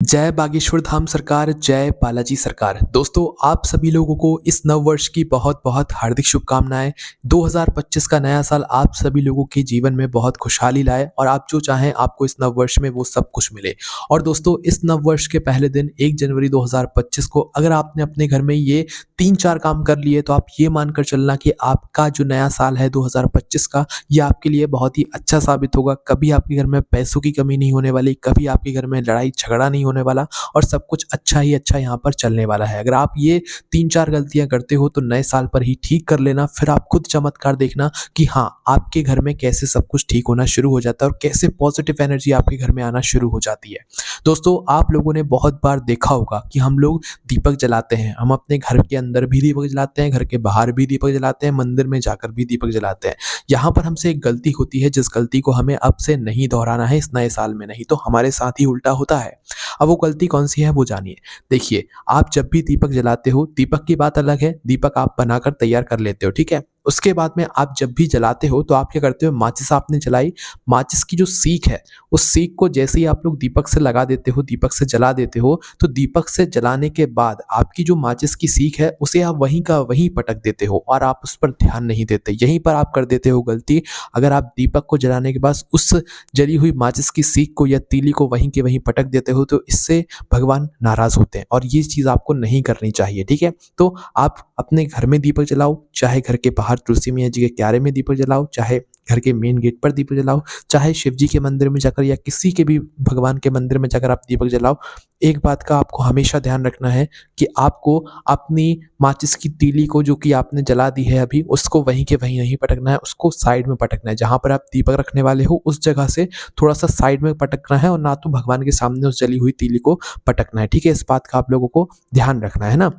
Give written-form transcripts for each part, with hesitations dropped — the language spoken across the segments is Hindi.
जय बागेश्वर धाम सरकार, जय बालाजी सरकार। दोस्तों, आप सभी लोगों को इस नव वर्ष की बहुत बहुत हार्दिक शुभकामनाएं। 2025 का नया साल आप सभी लोगों के जीवन में बहुत खुशहाली लाए और आप जो चाहें आपको इस नव वर्ष में वो सब कुछ मिले। और दोस्तों, इस नव वर्ष के पहले दिन 1 जनवरी 2025 को अगर आपने अपने घर में ये 3-4 काम कर लिए तो आप ये मानकर चलना कि आपका जो नया साल है 2025 का, ये आपके लिए बहुत ही अच्छा साबित होगा। कभी आपके घर में पैसों की कमी नहीं होने वाली, कभी आपके घर में लड़ाई झगड़ा नहीं होने वाला और सब कुछ अच्छा ही अच्छा यहाँ पर चलने वाला है। अगर आप ये 3-4 गलतियां करते हो तो नए साल पर ही ठीक कर लेना, फिर आप खुद चमत्कार देखना कि हाँ, आपके घर में कैसे सब कुछ ठीक होना शुरू हो जाता है और कैसे पॉजिटिव एनर्जी आपके घर में आना शुरू हो जाती है। दोस्तों, आप लोगों ने बहुत बार देखा होगा कि हम लोग दीपक जलाते हैं। हम अपने घर के अंदर भी दीपक जलाते हैं, घर के बाहर भी दीपक जलाते हैं, मंदिर में जाकर भी दीपक जलाते हैं। यहाँ पर हमसे एक गलती होती है, जिस गलती को हमें अब से नहीं दोहराना है इस नए साल में, नहीं तो हमारे साथ ही उल्टा होता है। अब वो गलती कौन सी है वो जानिए। देखिए, आप जब भी दीपक जलाते हो, दीपक की बात अलग है, दीपक आप बनाकर तैयार कर लेते हो, ठीक है। उसके बाद में आप जब भी जलाते हो तो आप क्या करते हो, माचिस आपने जलाई, माचिस की जो सीख है उस सीख को जैसे ही आप लोग दीपक से लगा देते हो, दीपक से जला देते हो, तो दीपक से जलाने के बाद आपकी जो माचिस की सीख है उसे आप वहीं का वहीं पटक देते हो और आप उस पर ध्यान नहीं देते। यहीं पर आप कर देते हो गलती। अगर आप दीपक को जलाने के बाद उस जली हुई माचिस की सीख को या तीली को वहीं के वहीं पटक देते हो तो इससे भगवान नाराज होते हैं और ये चीज़ आपको नहीं करनी चाहिए, ठीक है। तो आप अपने घर में दीपक जलाओ, चाहे घर के बाहर तुलसी मैया जी के क्यारे में दीपक जलाओ, चाहे घर के मेन गेट पर दीपक जलाओ, चाहे शिव जी के मंदिर में जाकर या किसी के भी भगवान के मंदिर में जाकर आप दीपक जलाओ। एक बात का आपको हमेशा ध्यान रखना है कि आपको अपनी माचिस की तीली को जो कि आपने जला दी है अभी, उसको वहीं के वहीं नहीं पटकना है, उसको साइड में पटकना है। जहाँ पर आप दीपक रखने वाले हो उस जगह से थोड़ा सा साइड में पटकना है और ना तो भगवान के सामने उस जली हुई तीली को पटकना है, ठीक है। इस बात का आप लोगों को ध्यान रखना है ना।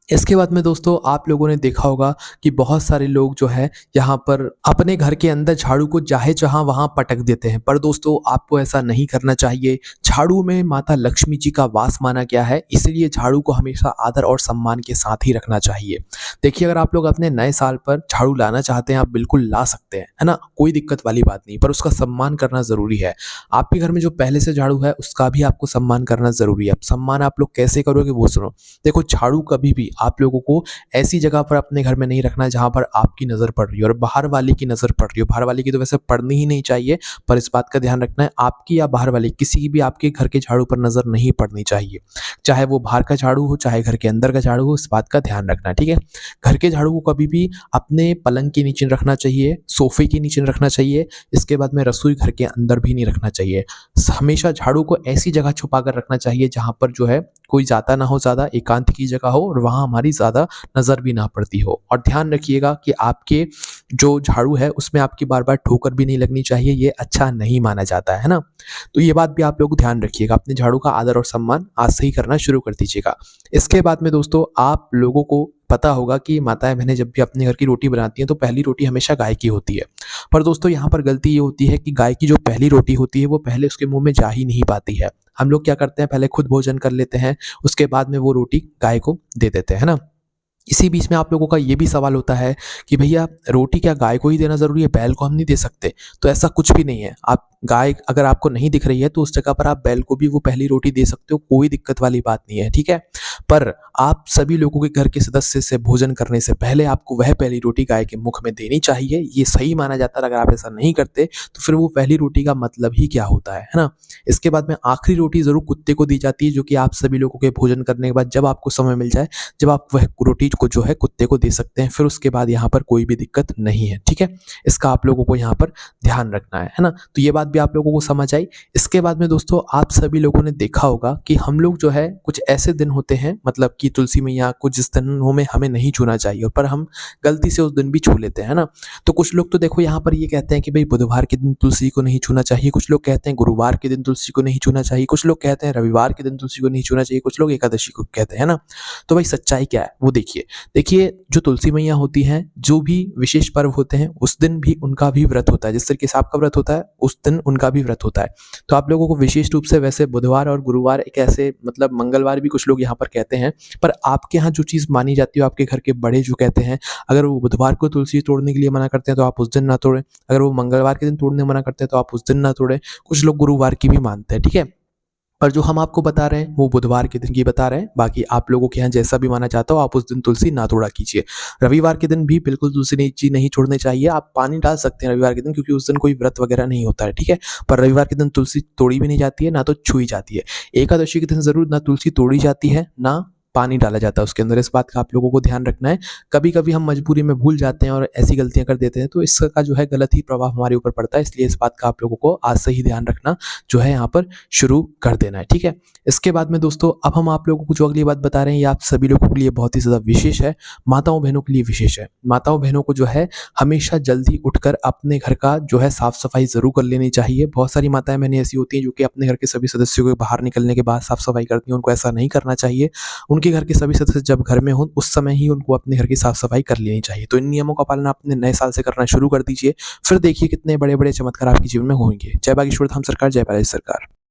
इसके बाद में दोस्तों, आप लोगों ने देखा होगा कि बहुत सारे लोग जो है यहाँ पर अपने घर के अंदर झाड़ू को चाहे जहाँ वहाँ पटक देते हैं, पर दोस्तों आपको ऐसा नहीं करना चाहिए। झाड़ू में माता लक्ष्मी जी का वास माना गया है, इसलिए झाड़ू को हमेशा आदर और सम्मान के साथ ही रखना चाहिए। देखिए, अगर आप लोग अपने नए साल पर झाड़ू लाना चाहते हैं, आप बिल्कुल ला सकते हैं, है ना, कोई दिक्कत वाली बात नहीं, पर उसका सम्मान करना जरूरी है। आपके घर में जो पहले से झाड़ू है उसका भी आपको सम्मान करना जरूरी है। अब सम्मान आप लोग कैसे करोगे वो सुनो। देखो, झाड़ू कभी भी आप लोगों को ऐसी जगह पर अपने घर में नहीं रखना है जहां पर आपकी नजर पड़ रही है और बाहर वाले की नजर पड़ रही हो। बाहर वाले की तो वैसे पड़नी ही नहीं चाहिए, पर इस बात का ध्यान रखना है आपकी या बाहर वाले किसी की भी आपके घर के झाड़ू पर नजर नहीं पड़नी चाहिए। चाहे वो बाहर का झाड़ू हो, चाहे घर के अंदर का झाड़ू हो, इस बात का ध्यान रखना है, ठीक है। घर के झाड़ू को कभी भी अपने पलंग के नीचे रखना चाहिए, सोफे के नीचे रखना चाहिए। इसके बाद में रसोई घर के अंदर भी नहीं रखना चाहिए। हमेशा झाड़ू को ऐसी जगह छुपा कर रखना चाहिए जहां पर जो है कोई जाता ना हो, ज्यादा एकांत की जगह हो और वहां हमारी ज्यादा नजर भी ना पड़ती हो। और ध्यान रखिएगा कि आपके जो झाड़ू है उसमें आपकी बार बार ठोकर भी नहीं लगनी चाहिए, ये अच्छा नहीं माना जाता है ना। तो ये बात भी आप लोग ध्यान रखिएगा, अपने झाड़ू का आदर और सम्मान आज से ही करना शुरू कर दीजिएगा। इसके बाद में दोस्तों, आप लोगों को पता होगा कि माताएं बहनें जब भी अपने घर की रोटी बनाती हैं तो पहली रोटी हमेशा गाय की होती है। पर दोस्तों, यहाँ पर गलती ये होती है कि गाय की जो पहली रोटी होती है वो पहले उसके मुंह में जा ही नहीं पाती है। हम लोग क्या करते हैं, पहले खुद भोजन कर लेते हैं, उसके बाद में वो रोटी गाय को दे देते हैं, है ना। इसी बीच में आप लोगों का ये भी सवाल होता है कि भैया रोटी क्या गाय को ही देना जरूरी है, बैल को हम नहीं दे सकते? तो ऐसा कुछ भी नहीं है। आप गाय अगर आपको नहीं दिख रही है तो उस जगह पर आप बैल को भी वो पहली रोटी दे सकते हो, कोई दिक्कत वाली बात नहीं है, ठीक है। पर आप सभी लोगों के घर के सदस्य से भोजन करने से पहले आपको वह पहली रोटी गाय के मुख में देनी चाहिए, ये सही माना जाता है। अगर आप ऐसा नहीं करते तो फिर वो पहली रोटी का मतलब ही क्या होता है ना। इसके बाद में आखिरी रोटी जरूर कुत्ते को दी जाती है, जो कि आप सभी लोगों के भोजन करने के बाद जब आपको समय मिल जाए, जब आप वह रोटी को जो है कुत्ते को दे सकते हैं। फिर उसके बाद यहाँ पर कोई भी दिक्कत नहीं है, ठीक है। इसका आप लोगों को यहाँ पर ध्यान रखना है ना। तो ये बात भी आप लोगों को समझ आई। इसके बाद में दोस्तों, आप सभी लोगों ने देखा होगा कि हम लोग जो है कुछ ऐसे दिन होते हैं, मतलब कि तुलसी मैया को जिस दिनों में हमें नहीं छूना चाहिए पर हम गलती से उस दिन भी छू लेते हैं ना। तो कुछ लोग तो देखो यहाँ पर ये कहते हैं कि भाई बुधवार के दिन तुलसी को नहीं छूना चाहिए, कुछ लोग कहते हैं गुरुवार के दिन तुलसी को नहीं छूना चाहिए, कुछ लोग कहते हैं रविवार के दिन तुलसी को नहीं छूना चाहिए, कुछ लोग एकादशी को कहते हैं ना। तो भाई सच्चाई क्या है वो देखिए, जो तुलसी मैया होती हैं, जो भी विशेष पर्व होते हैं उस दिन भी उनका भी व्रत होता है। जिस तरीके से आपका व्रत होता है उस दिन उनका भी व्रत होता है। तो आप लोगों को विशेष रूप से वैसे बुधवार और गुरुवार एक ऐसे, मतलब मंगलवार भी कुछ लोग यहाँ पर कहते हैं, पर आपके यहाँ जो चीज़ मानी जाती है, आपके घर के बड़े जो कहते हैं, अगर वो बुधवार को तुलसी तोड़ने के लिए मना करते हैं तो आप उस दिन ना तोड़ें, अगर वो मंगलवार के दिन तोड़ने मना करते हैं तो आप उस दिन ना तोड़ें, कुछ लोग गुरुवार की भी मानते हैं, ठीक है। और जो हम आपको बता रहे हैं वो बुधवार के दिन की बता रहे हैं। बाकी आप लोगों के यहाँ जैसा भी माना जाता हो, आप उस दिन तुलसी ना तोड़ा कीजिए। रविवार के दिन भी बिल्कुल तुलसी नहीं छोड़नी चाहिए। आप पानी डाल सकते हैं रविवार के दिन, क्योंकि उस दिन कोई व्रत वगैरह नहीं होता है, ठीक है? पर रविवार के दिन तुलसी तोड़ी भी नहीं जाती है, ना तो छुई जाती है। एकादशी के दिन ज़रूर ना तुलसी तोड़ी जाती है, ना पानी डाला जाता है उसके अंदर। इस बात का आप लोगों को ध्यान रखना है। कभी-कभी हम मजबूरी में भूल जाते हैं और ऐसी गलतियाँ कर देते हैं, तो इसका जो है गलत ही प्रभाव हमारे ऊपर पड़ता है। इसलिए इस बात का आप लोगों को आज से ही ध्यान रखना जो है यहाँ पर शुरू कर देना है, ठीक है? इसके बाद में दोस्तों अब हम आप लोगों को जो अगली बात बता रहे हैं, ये आप सभी लोगों के लिए बहुत ही ज़्यादा विशेष है। माताओं-बहनों के लिए विशेष है। माताओं-बहनों को जो है हमेशा जल्दी उठकर अपने घर का जो है साफ-सफाई ज़रूर कर लेनी चाहिए। बहुत सारी माताएँ-बहनें ऐसी होती हैं जो कि अपने घर के सभी सदस्यों के बाहर निकलने के बाद साफ-सफाई करती हैं, उनको ऐसा नहीं करना चाहिए। उनके घर के सभी सदस्य जब घर में हों, उस समय ही उनको अपने घर की साफ-सफाई कर लेनी चाहिए। तो इन नियमों का पालन अपने नए साल से करना शुरू कर दीजिए। फिर देखिए कितने बड़े-बड़े चमत्कार आपके जीवन में होंगे। जय बागेश्वर धाम सरकार, जय बालाजी सरकार।